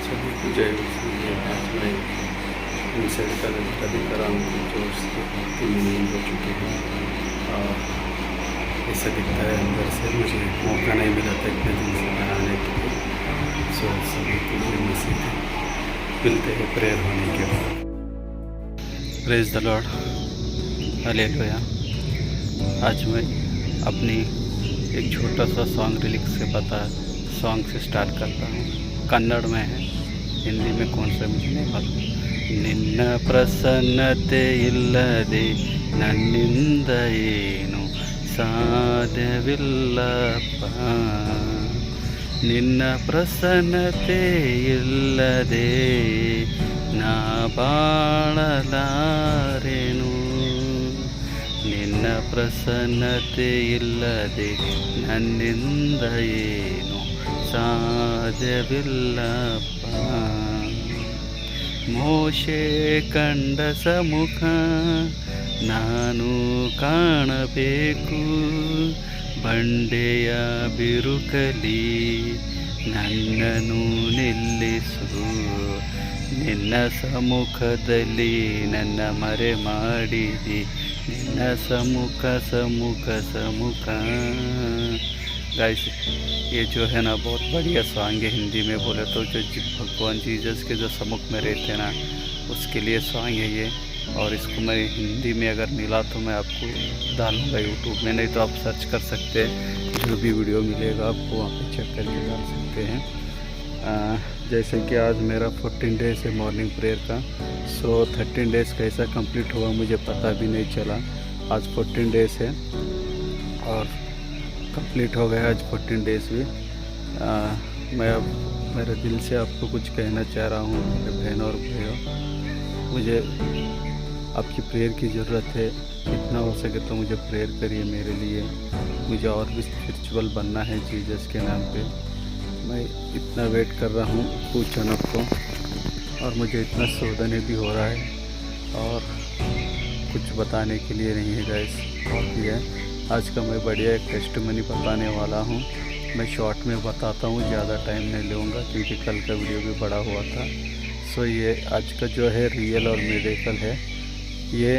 सभी को जय विष्णु। आज मैं उनसे कभी कराऊँ जो उसके भक्ति में लीन हो चुके हैं और ऐसा दिखता है अंदर से। मुझे मौका नहीं मिला था इतने दिन से बनाने के लिए। सो सभी को जय मसीह मिलते हैं प्रेयर होने के बाद। Praise the Lord, hallelujah. आज मैं अपनी एक छोटा सा सॉन्ग लिरिक्स से स्टार्ट करता हूँ। कन्नड़ में है, हिंदी में कौन सा मुझे नहीं मालूम। ನಿನ್ನ ಪ್ರಸನ್ನತೆ ಇಲ್ಲದೆ ನನ್ನಿಂದ ಏನು ಸಾಧ್ಯವಿಲ್ಲಪ್ಪ, ನಿನ್ನ ಪ್ರಸನ್ನತೆ ಇಲ್ಲದೆ ನಾ ಬಾಳಲಾರೆನು, ನಿನ್ನ ಪ್ರಸನ್ನತೆ ಇಲ್ಲದೆ ನನ್ನಿಂದ ಏನು ಸಾಧ್ಯವಿಲ್ಲಪ್ಪ. ಮೋಶೆ ಕಂಡ ಸಮ್ಮುಖ ನಾನು ಕಾಣಬೇಕು, ಬಂಡೆಯ ಬಿರುಕಲಿ ನನ್ನನ್ನು ನಿಲ್ಲಿಸು, ನಿನ್ನ ಸಮ್ಮುಖದಲ್ಲಿ ನನ್ನ ಮರೆ ಮಾಡಿದಿ, ನಿನ್ನ ಸಮ್ಮುಖ ಸಮ್ಮುಖ ಸಮ್ಮುಖ. गाइस ये जो है ना बहुत बढ़िया सॉन्ग है। हिंदी में बोले तो जो भगवान जीसस के जो सम्मुख में रहते हैं ना, उसके लिए सॉन्ग है ये। और इसको मैं हिंदी में अगर मिला तो मैं आपको डालूँगा यूट्यूब में, नहीं तो आप सर्च कर सकते हैं। जो भी वीडियो मिलेगा आपको वहाँ पे चेक करके डाल सकते हैं। जैसे कि आज मेरा 14 डेज़ है मॉर्निंग प्रेयर का। सो 13 डेज़ कैसा कंप्लीट हुआ मुझे पता भी नहीं चला। आज 14 डेज़ है और कंप्लीट हो गया आज 14 डेज़ भी। मैं अब मेरे दिल से आपको कुछ कहना चाह रहा हूँ मेरे बहन और भाइयों, मुझे आपकी प्रेयर की ज़रूरत है। जितना हो सके तो मुझे प्रेयर करिए मेरे लिए। मुझे और भी स्पिरिचुअल बनना है जीसस के नाम पे। मैं इतना वेट कर रहा हूँ पूछनक को, और मुझे इतना शोधने भी हो रहा है और कुछ बताने के लिए नहीं है गाइस। और भी है, आज का मैं बढ़िया एक टेस्टिमनी बताने वाला हूँ। मैं शॉर्ट में बताता हूँ, ज़्यादा टाइम नहीं लूँगा क्योंकि कल का वीडियो भी बड़ा हुआ था। सो ये आज का जो है रियल और मिरेकल है। ये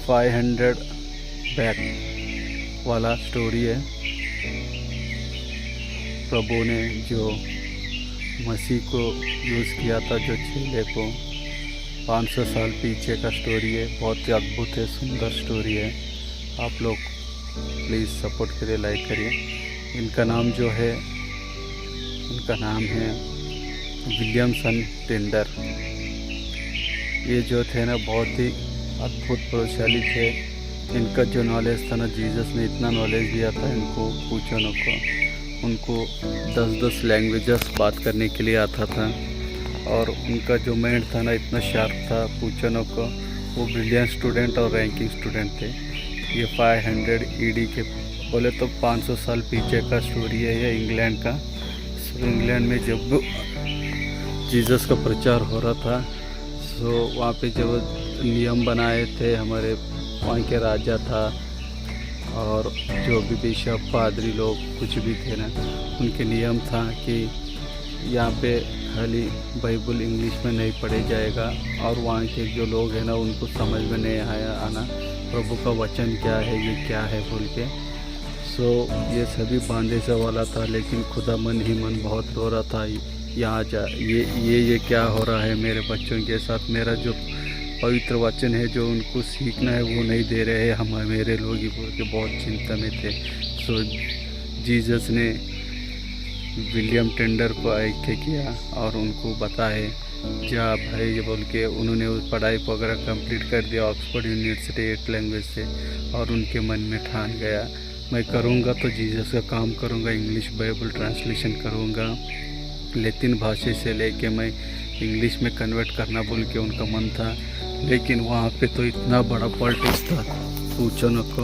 500 बैक वाला स्टोरी है। प्रभु ने जो मसीह को यूज़ किया था, जो चेले को, 500 साल पीछे का स्टोरी है। बहुत ही अद्भुत है, सुंदर स्टोरी है। आप लोग प्लीज़ सपोर्ट करिए, लाइक करिए। इनका नाम जो है, इनका नाम है विलियमसन टेंडर। ये जो थे ना बहुत ही अद्भुत प्रभावशाली थे। इनका जो नॉलेज था ना, जीसस ने इतना नॉलेज दिया था इनको, पूछनों को। उनको 10-10 लैंग्वेजेस बात करने के लिए आता था। और उनका जो माइंड था ना इतना शार्प था पूछनों को। वो ब्रिलियंट स्टूडेंट और रैंकिंग स्टूडेंट थे। ये 500 ईडी के बोले तो 500 साल पीछे का स्टोरी है ये, इंग्लैंड का। इंग्लैंड में जब जीसस का प्रचार हो रहा था, सो वहाँ पे जब नियम बनाए थे हमारे वहाँ के राजा था, और जो भी बिशप पादरी लोग कुछ भी थे ना, उनके नियम था कि यहाँ पे खाली बाइबल इंग्लिश में नहीं पढ़े जाएगा, और वहाँ के जो लोग हैं ना उनको समझ में नहीं आना प्रभु का वचन क्या है, ये क्या है बोल के। सो ये सभी बांधे सा वाला था, लेकिन खुदा मन ही मन बहुत रो रहा था, यहाँ जा ये क्या हो रहा है मेरे बच्चों के साथ। मेरा जो पवित्र वचन है जो उनको सीखना है वो नहीं दे रहे हैं हम, मेरे लोग ही बोल के बहुत चिंता में थे। सो जीसस ने विलियम टेंडर को आज्ञा किया और उनको बताए जा भाई बोल के। उन्होंने उस पढ़ाई वगैरह कंप्लीट कर दिया ऑक्सफोर्ड यूनिवर्सिटी 8 लैंग्वेज से। और उनके मन में ठान गया मैं करूँगा तो जीसस का काम करूँगा, इंग्लिश बाइबल ट्रांसलेशन करूँगा, लैटिन भाषा से लेके मैं इंग्लिश में कन्वर्ट करना बोल के उनका मन था। लेकिन वहाँ पे तो इतना बड़ा पॉलिटिक्स था पूछो न को।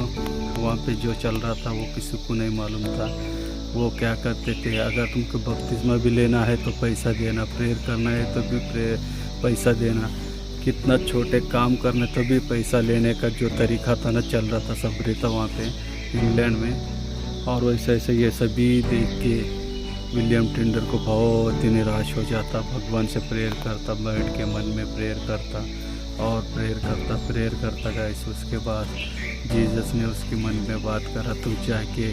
वहाँ पे जो चल रहा था वो किसी को नहीं मालूम था। वो क्या करते थे, अगर तुमको बपतिस्मा भी लेना है तो पैसा देना, प्रेयर करना है तो भी पैसा देना, कितना छोटे काम करने तो भी पैसा लेने का जो तरीका था ना चल रहा था सब रहता वहाँ पे इंग्लैंड में। और वैसे ऐसे ये सभी देख के विलियम टिंडर को बहुत ही निराश हो जाता, भगवान से प्रेयर करता, बैठ के मन में प्रेयर करता और प्रेयर करता गाइस। उसके बाद जीसस ने उसके मन में बात करा, तू जाके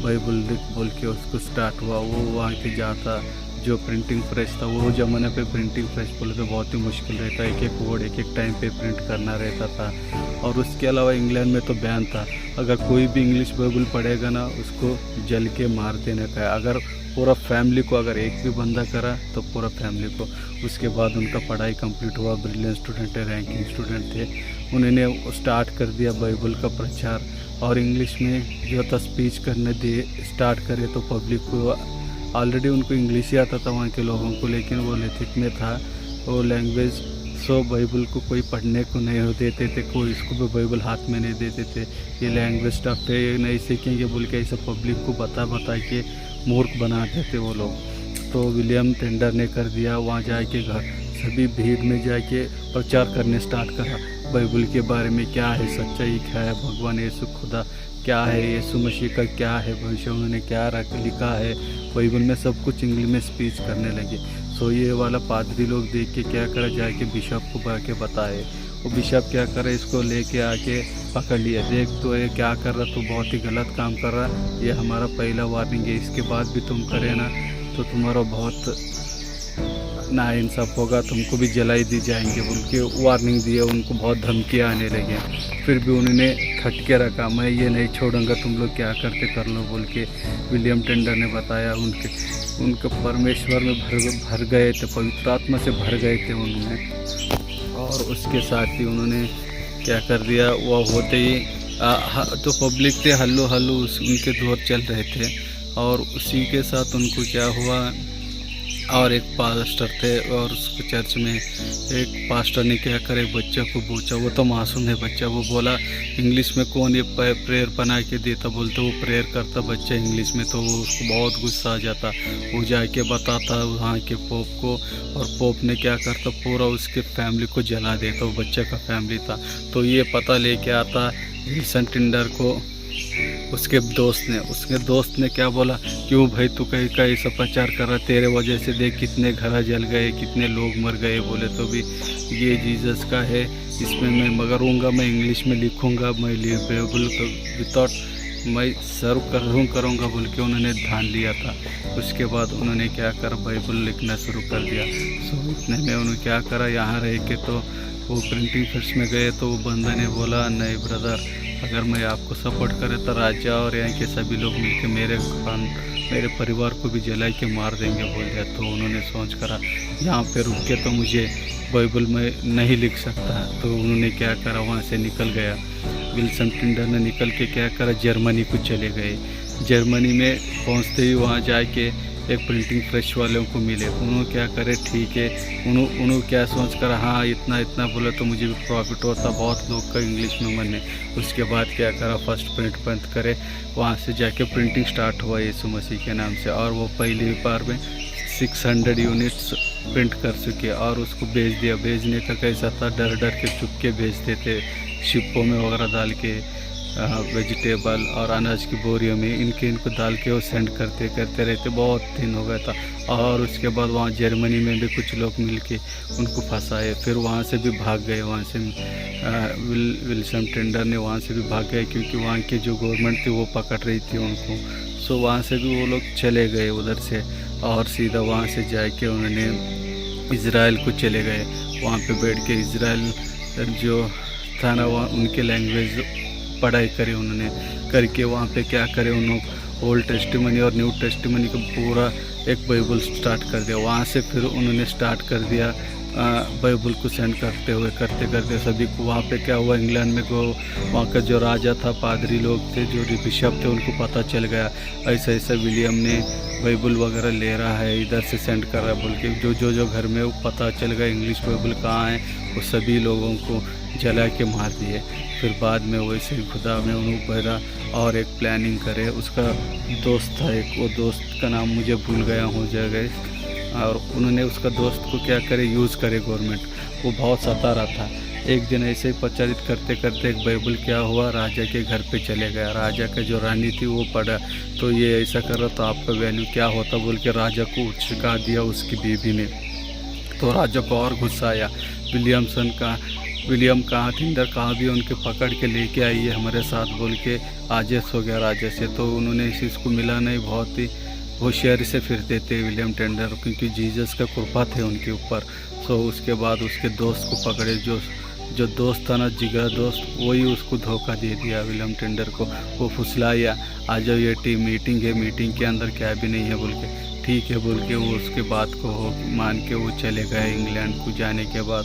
बाइबल लिख बोल के उसको स्टार्ट हुआ। वो वहाँ के जाता, जो प्रिंटिंग प्रेस था, वो ज़माने पे प्रिंटिंग प्रेस बोले तो बहुत ही मुश्किल रहता, एक एक वर्ड एक एक टाइम पे प्रिंट करना रहता था। और उसके अलावा इंग्लैंड में तो बैन था, अगर कोई भी इंग्लिश बाइबल पढ़ेगा ना उसको जल के मार देने का है। अगर पूरा फैमिली को, अगर एक भी बंदा करा तो पूरा फैमिली को। उसके बाद उनका पढ़ाई कंप्लीट हुआ, ब्रिलियंट स्टूडेंट है, रैंकिंग स्टूडेंट थे। उन्होंने स्टार्ट कर दिया बाइबल का प्रचार और इंग्लिश में जो था स्पीच करने दे स्टार्ट करे। तो पब्लिक को ऑलरेडी उनको इंग्लिश ही आता था वहाँ के लोगों को, लेकिन वो लेथिक में था वो लैंग्वेज, सो बाइबल को कोई पढ़ने को नहीं देते थे, कोई इसको भी बाइबल हाथ में नहीं देते थे। ये लैंग्वेज टफ है, ये नहीं सीखेंगे बोल के ऐसा पब्लिक को बता के मूर्ख बना देते वो लोग। तो विलियम टेंडर ने कर दिया, वहाँ जाके घर सभी भीड़ में जाके प्रचार करने स्टार्ट करा बाइबल के बारे में, क्या है सच्चाई, क्या है भगवान यीशु खुदा, क्या है यीशु मसीह का, क्या है भविष्य उन्होंने क्या लिखा है बाइबल में, सब कुछ इंग्लिश में स्पीच करने लगे। सो ये वाला पादरी लोग देख के क्या करा, जाके बिशप को आके बताए। वो बिशप क्या करे, इसको लेके आके पकड़ लिया, देख तो ये क्या कर रहा, तो बहुत ही गलत काम कर रहा, ये हमारा पहला वार्निंग है, इसके बाद भी तुम करे ना तो तुम्हारा बहुत नाइंसाफ होगा, तुमको भी जलाई दी जाएंगे बोल के वार्निंग दिया। उनको बहुत धमकियाँ आने लगे, फिर भी उन्होंने खट के रखा, मैं ये नहीं छोड़ूंगा, तुम लोग क्या करते कर लो बोल के विलियम टेंडर ने बताया। उनके परमेश्वर में भर गए थे, पवित्र आत्मा से भर गए थे उन्होंने। और उसके साथ ही उन्होंने क्या कर दिया, वह होते ही तो पब्लिक थे हल्लो हल्लो उनके दौर चल रहे थे। और उसी के साथ उनको क्या हुआ, और एक पास्टर थे और उसको चर्च में एक पास्टर ने क्या करे, बच्चा को पूछा, वो तो मासूम है बच्चा, वो बोला इंग्लिश में कौन ये प्रेयर बना के देता, बोलते वो प्रेयर करता बच्चा इंग्लिश में। तो वो उसको बहुत गुस्सा आ जाता, वो जाके बताता वहाँ के पोप को, और पोप ने क्या करता, पूरा उसके फैमिली को जला देता, वो बच्चे का फैमिली था। तो ये पता लेके आता विल्सन टिंडर को उसके दोस्त ने क्या बोला, क्यों भाई तू कहीं का ऐसा प्रचार कर रहा, तेरे वजह से देख कितने घर जल गए, कितने लोग मर गए। बोले तो भी ये जीसस का है, इसमें मैं मगरूँगा, मैं इंग्लिश में लिखूँगा, मैं बाइबल विदाउट मैं सर्व करूँगा बोल के उन्होंने ठान लिया था। उसके बाद उन्होंने क्या करा, बाइबल लिखना शुरू कर दिया। सो इतने में उन्होंने क्या करा, यहाँ रह के तो वो प्रिंटिंग प्रेस में गए, तो वो बंदा ने बोला, नहीं ब्रदर, अगर मैं आपको सपोर्ट करे तो राजा और यहाँ के सभी लोग मिलके मेरे परिवार को भी जला के मार देंगे बोल दिया। तो उन्होंने सोच करा यहाँ पे रुक के तो मुझे बाइबल में नहीं लिख सकता, तो उन्होंने क्या करा, वहाँ से निकल गया। विल्सन टिंडर ने निकल के क्या करा, जर्मनी को चले गए। जर्मनी में पहुँचते ही वहाँ जाके एक प्रिंटिंग प्रेस वालों को मिले, उन्होंने क्या करे, ठीक है, उन्होंने क्या सोच कर, हाँ इतना बोला तो मुझे भी प्रॉफिट होता, बहुत लोग का इंग्लिश में मन है। उसके बाद क्या करा, फर्स्ट प्रिंट बंद करे, वहाँ से जाके प्रिंटिंग स्टार्ट हुआ यीशु मसीह के नाम से। और वो पहली बार में 600 यूनिट्स प्रिंट कर चुके और उसको भेज दिया। भेजने का कैसा था, डर के चुप के भेजते थे, शिपों में वगैरह डाल के, वेजिटेबल और अनाज की बोरियों में इनको डाल के वो सेंड करते रहते, बहुत दिन हो गया था। और उसके बाद वहाँ जर्मनी में भी कुछ लोग मिलके उनको फंसाए, फिर वहाँ से भी भाग गए। वहाँ से विल्सन टेंडर ने वहाँ से भी भाग गए, क्योंकि वहाँ की जो गवर्नमेंट थी वो पकड़ रही थी उनको। सो वहाँ से भी वो लोग चले गए उधर से, और सीधा वहाँ से जाके उन्होंने इज़राइल को चले गए। वहाँ पे बैठ के इज़राइल जो था ना, वहाँ उनके लैंग्वेज पढ़ाई करी उन्होंने, करके वहाँ पे क्या करे, उन्होंने ओल्ड टेस्टिमनी और न्यू टेस्टिमनी का पूरा एक बाइबल स्टार्ट कर दिया। वहाँ से फिर उन्होंने स्टार्ट कर दिया बाइबल को सेंड करते सभी को। वहाँ पे क्या हुआ, इंग्लैंड में को वहाँ का जो राजा था, पादरी लोग थे, जो बिशप थे, उनको पता चल गया ऐसा विलियम ने बाइबल वगैरह ले रहा है, इधर से सेंड कर रहा है बोल के। जो घर में वो पता चल गया इंग्लिश बाइबल कहाँ है, वो सभी लोगों को जला के मार दिए। फिर बाद में वैसे खुदा में उन्होंने भरा और एक प्लानिंग करे। उसका दोस्त था एक, वो दोस्त का नाम मुझे भूल गया हो जाएगा, और उन्होंने उसका दोस्त को क्या करे, यूज़ करे गवर्नमेंट, वो बहुत सता रहा था। एक दिन ऐसे ही प्रचारित करते करते एक बाइबल क्या हुआ, राजा के घर पे चले गया। राजा का जो रानी थी वो पढ़ा तो ये ऐसा कर रहा, तो आपका वैल्यू क्या होता बोल के राजा को उचका दिया उसकी बीवी ने। तो राजा को और गुस्सा आया, विलियम कहाँ टिंडर कहाँ भी उनके पकड़ के लेके आइए हमारे साथ बोल के आदेश हो गया राजा से। तो उन्होंने इस चीज़ को मिला नहीं, बहुत ही होशियारी से फिरते थे विलियम टेंडर, क्योंकि जीसस का कृपा थे उनके ऊपर। सो उसके बाद उसके दोस्त को पकड़े, जो दोस्त था ना, जिगरा दोस्त, वही उसको धोखा दे दिया विलियम टेंडर को। वो फुसलाया, आ जाओ ये टीम मीटिंग है, मीटिंग के अंदर क्या भी नहीं है बोल के। ठीक है बोल के वो उसके बात को मान के वो चले गए। इंग्लैंड को जाने के बाद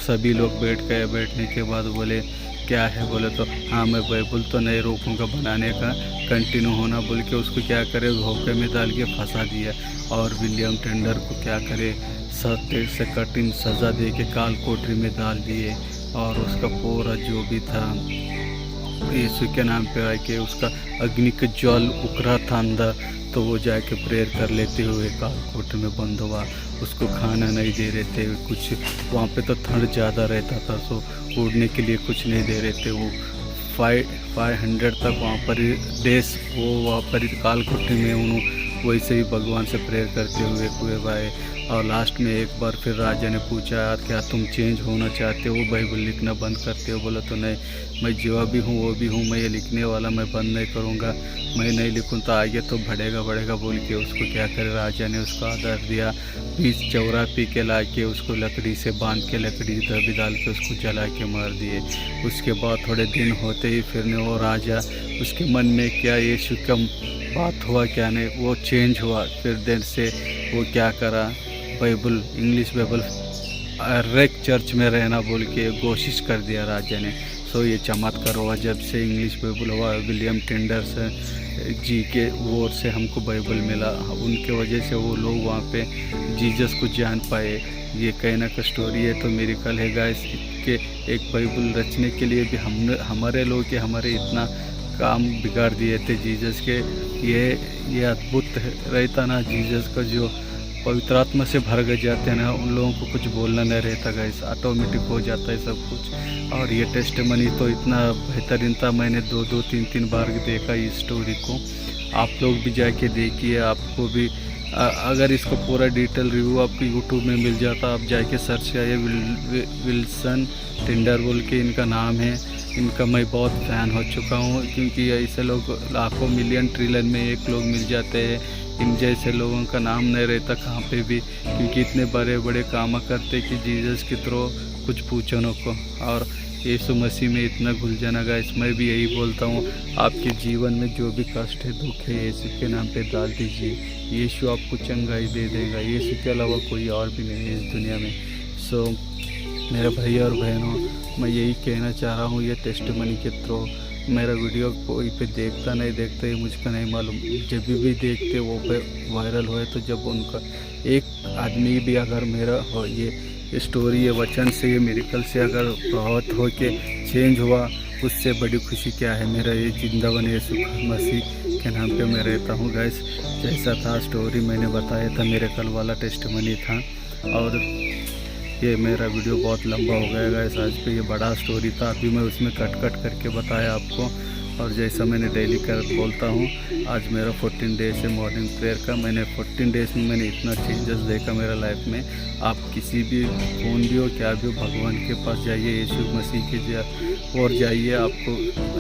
सभी लोग बैठ गए। बैठने के बाद बोले क्या है, बोले तो हाँ मैं बाइबल तो नहीं रोकूंगा बनाने का, कंटिन्यू होना बोल के उसको क्या करे धोखे में डाल के फंसा दिया। और विलियम टेंडर को क्या करे, सख्त से कठिन सज़ा दे के काल कोठरी में डाल दिए। और उसका पूरा जो भी था यीशु के नाम पे आके उसका अग्नि का ज्वाल उकरा था अंदर, तो वो जाके प्रेयर कर लेते हुए काल कोठरी में बंद हुआ। उसको खाना नहीं दे रहे थे कुछ, वहाँ पे तो ठंड ज़्यादा रहता था, सो उड़ने के लिए कुछ नहीं दे रहे थे। वो 500 तक वहाँ पर देश वो वहाँ पर काल कोठरी में उन्होंने वैसे ही भगवान से प्रेयर करते हुए भाई। और लास्ट में एक बार फिर राजा ने पूछा क्या तुम चेंज होना चाहते हो, बाइबल लिखना बंद करते हो? बोला तो नहीं, मैं जो भी हूँ वो भी हूँ, मैं ये लिखने वाला मैं बंद नहीं करूँगा, मैं नहीं लिखूँ तो आगे तो बढ़ेगा बोल के उसको क्या करे राजा ने उसको आदर दिया। बीच चौरा पी के ला के उसको लकड़ी से बांध के लकड़ी दबी डाल के उसको जला के मार दिए। उसके बाद थोड़े दिन होते ही फिर ने वो राजा उसके मन में क्या यीशु का बात हुआ क्या नहीं, वो चेंज हुआ। फिर देर से वो क्या करा, बाइबल इंग्लिश बाइबल हर एक चर्च में रहना बोल के कोशिश कर दिया राजा ने। सो ये चमत्कार हुआ जब से इंग्लिश बाइबल हुआ। विलियम टेंडर जी के ओर से हमको बाइबल मिला, उनके वजह से वो लोग वहाँ पे जीसस को जान पाए। ये कहना का स्टोरी है तो मेरी कल है गाइस के एक बाइबल रचने के लिए भी हमारे लोग के हमारे इतना काम बिगाड़ दिए थे जीसस के। ये अद्भुत रहता ना जीसस का, जो पवित्र आत्मा से भर गए जाते हैं ना, उन लोगों को कुछ बोलना नहीं रहता गाइस, ऑटोमेटिक हो जाता है सब कुछ। और ये टेस्टिमनी तो इतना बेहतरीन था, मैंने 2-3 बार देखा इस स्टोरी को। आप लोग भी जाके देखिए, आपको भी अगर इसको पूरा डिटेल रिव्यू आपको यूट्यूब में मिल जाता, आप जाके सर्च करिए विल्सन टेंडर बोल के इनका नाम है। इनका मैं बहुत फ़ैन हो चुका हूँ, क्योंकि ऐसे लोग लाखों मिलियन ट्रिलियन में एक लोग मिल जाते हैं। इन जैसे लोगों का नाम नहीं रहता कहाँ पे भी, क्योंकि इतने बड़े बड़े काम करते कि जीसस के थ्रू कुछ पूछो न को। और यीशु मसीह में इतना घुल जाना गाइस, मैं भी यही बोलता हूँ, आपके जीवन में जो भी कष्ट है दुख है यीशु के नाम पे डाल दीजिए, यीशु आपको चंगाई दे देगा। यीशु के अलावा कोई और भी नहीं है इस दुनिया में। सो मेरे भाई और बहनों, मैं यही कहना चाह रहा हूँ, ये टेस्टिमनी के थ्रू मेरा वीडियो कोई पे देखता नहीं देखता ये मुझको नहीं मालूम, जब भी देखते वो पे वायरल होए, तो जब उनका एक आदमी भी अगर मेरा हो ये स्टोरी ये वचन से ये मेरिकल से अगर प्रभावित हो के चेंज हुआ, उससे बड़ी खुशी क्या है। मेरा ये जिंदावन यीशु मसीह के नाम पे मैं रहता हूँ गाइस। जैसा था स्टोरी मैंने बताया था, मेरे कल वाला टेस्टिमनी था। और ये मेरा वीडियो बहुत लंबा हो गया गाइस, आज पे ये बड़ा स्टोरी था, अभी मैं उसमें कट करके बताया आपको। और जैसा मैंने डेली कर बोलता हूँ, आज मेरा 14 डेज है मॉर्निंग प्रेयर का। मैंने 14 डेज़ में मैंने इतना चेंजेस देखा मेरा लाइफ में। आप किसी भी कौन भी हो क्या भी हो, भगवान के पास जाइए, यीशु मसीह के और जाइए, आपको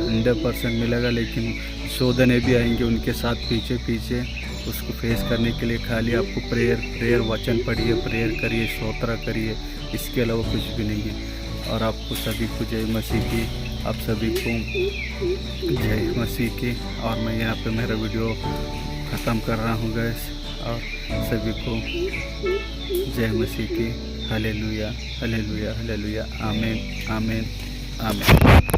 100% मिलेगा। लेकिन शोधने भी आएंगे उनके साथ पीछे उसको फेस करने के लिए खाली आपको प्रेयर वचन पढ़िए, प्रेयर करिए, स्तोत्र करिए, इसके अलावा कुछ भी नहीं है। और आपको सभी को जय मसीह की, आप सभी को जय मसीह की। और मैं यहाँ पे मेरा वीडियो ख़त्म कर रहा हूँ गैस, और सभी को जय मसीह की। हालेलुया हालेलुया हालेलुया, आमीन आमीन आमीन।